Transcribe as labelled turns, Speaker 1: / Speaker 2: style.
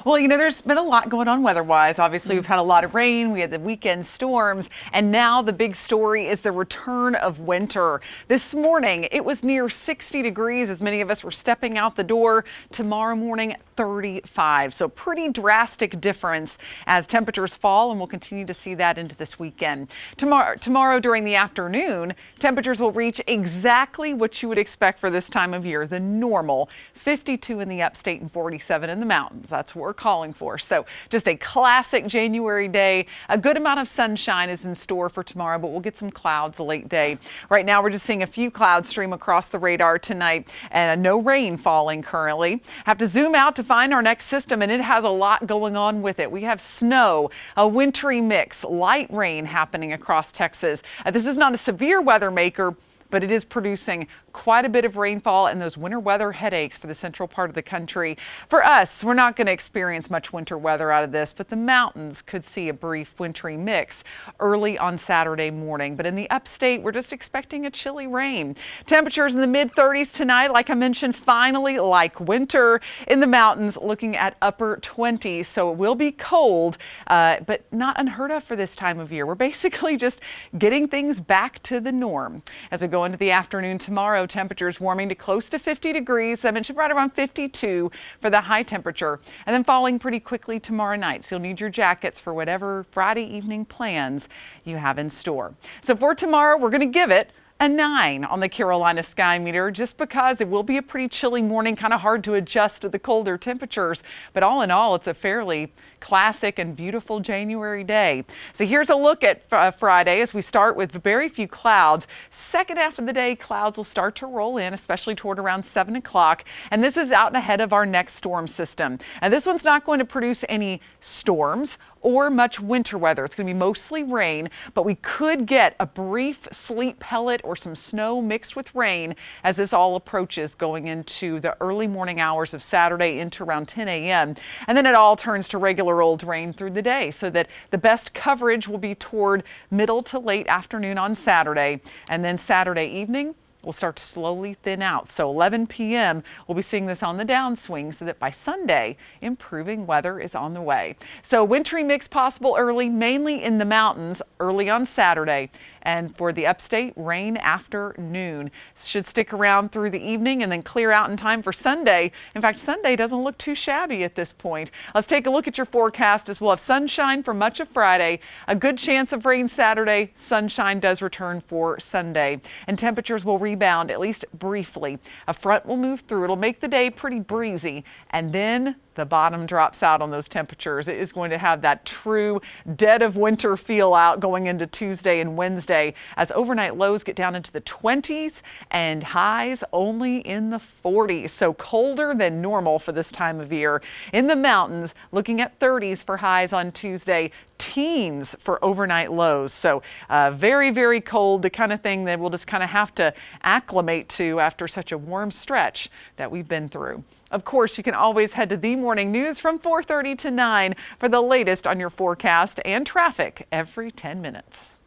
Speaker 1: Well, there's been a lot going on weather-wise. Obviously, we've had a lot of rain. We had the weekend storms. And now the big story is the return of winter. This morning, it was near 60 degrees as many of us were stepping out the door. Tomorrow morning, 35. So pretty drastic difference as temperatures fall, and we'll continue to see that into this weekend. Tomorrow during the afternoon, temperatures will reach exactly what you would expect for this time of year, the normal 52 in the upstate and 47 in the mountains. That's what we're calling for. So just a classic January day. A good amount of sunshine is in store for tomorrow, but we'll get some clouds late day. Right now, we're just seeing a few clouds stream across the radar tonight and no rain falling currently. Have to zoom out to find our next system, and it has a lot going on with it. We have snow, a wintry mix, light rain happening across Texas. This is not a severe weather maker, but it is producing quite a bit of rainfall and those winter weather headaches for the central part of the country. For us, we're not going to experience much winter weather out of this, but the mountains could see a brief wintry mix early on Saturday morning. But in the upstate, we're just expecting a chilly rain. Temperatures in the mid-30s tonight, like I mentioned, finally like winter. In the mountains, looking at upper 20s, so it will be cold, but not unheard of for this time of year. We're basically just getting things back to the norm. As we go into the afternoon tomorrow, temperatures warming to close to 50 degrees. I mentioned right around 52 for the high temperature, and then falling pretty quickly tomorrow night. So you'll need your jackets for whatever Friday evening plans you have in store. So for tomorrow, we're going to give it a 9 on the Carolina Sky Meter, just because it will be a pretty chilly morning, kind of hard to adjust to the colder temperatures. But all in all, it's a fairly classic and beautiful January day. So here's a look at Friday as we start with very few clouds. Second half of the day, clouds will start to roll in, especially toward around 7 o'clock. And this is out and ahead of our next storm system. And this one's not going to produce any storms or much winter weather. It's going to be mostly rain, but we could get a brief sleet pellet or some snow mixed with rain as this all approaches going into the early morning hours of Saturday into around 10 a.m. And then it all turns to regular old rain through the day, so that the best coverage will be toward middle to late afternoon on Saturday, and then Saturday evening will start to slowly thin out. So 11 p.m. we'll be seeing this on the downswing, so that by Sunday, improving weather is on the way. So wintry mix possible early, mainly in the mountains early on Saturday. And for the upstate, rain after noon. Should stick around through the evening and then clear out in time for Sunday. In fact, Sunday doesn't look too shabby at this point. Let's take a look at your forecast as we'll have sunshine for much of Friday. A good chance of rain Saturday. Sunshine does return for Sunday. And temperatures will rebound, at least briefly. A front will move through. It'll make the day pretty breezy. And then the bottom drops out on those temperatures. It is going to have that true dead of winter feel out going into Tuesday and Wednesday, as overnight lows get down into the 20s and highs only in the 40s. So colder than normal for this time of year. In the mountains, looking at 30s for highs on Tuesday, teens for overnight lows. So very, very cold, the kind of thing that we'll just kind of have to acclimate to after such a warm stretch that we've been through. Of course, you can always head to The Morning News from 4:30 to 9 for the latest on your forecast and traffic every 10 minutes.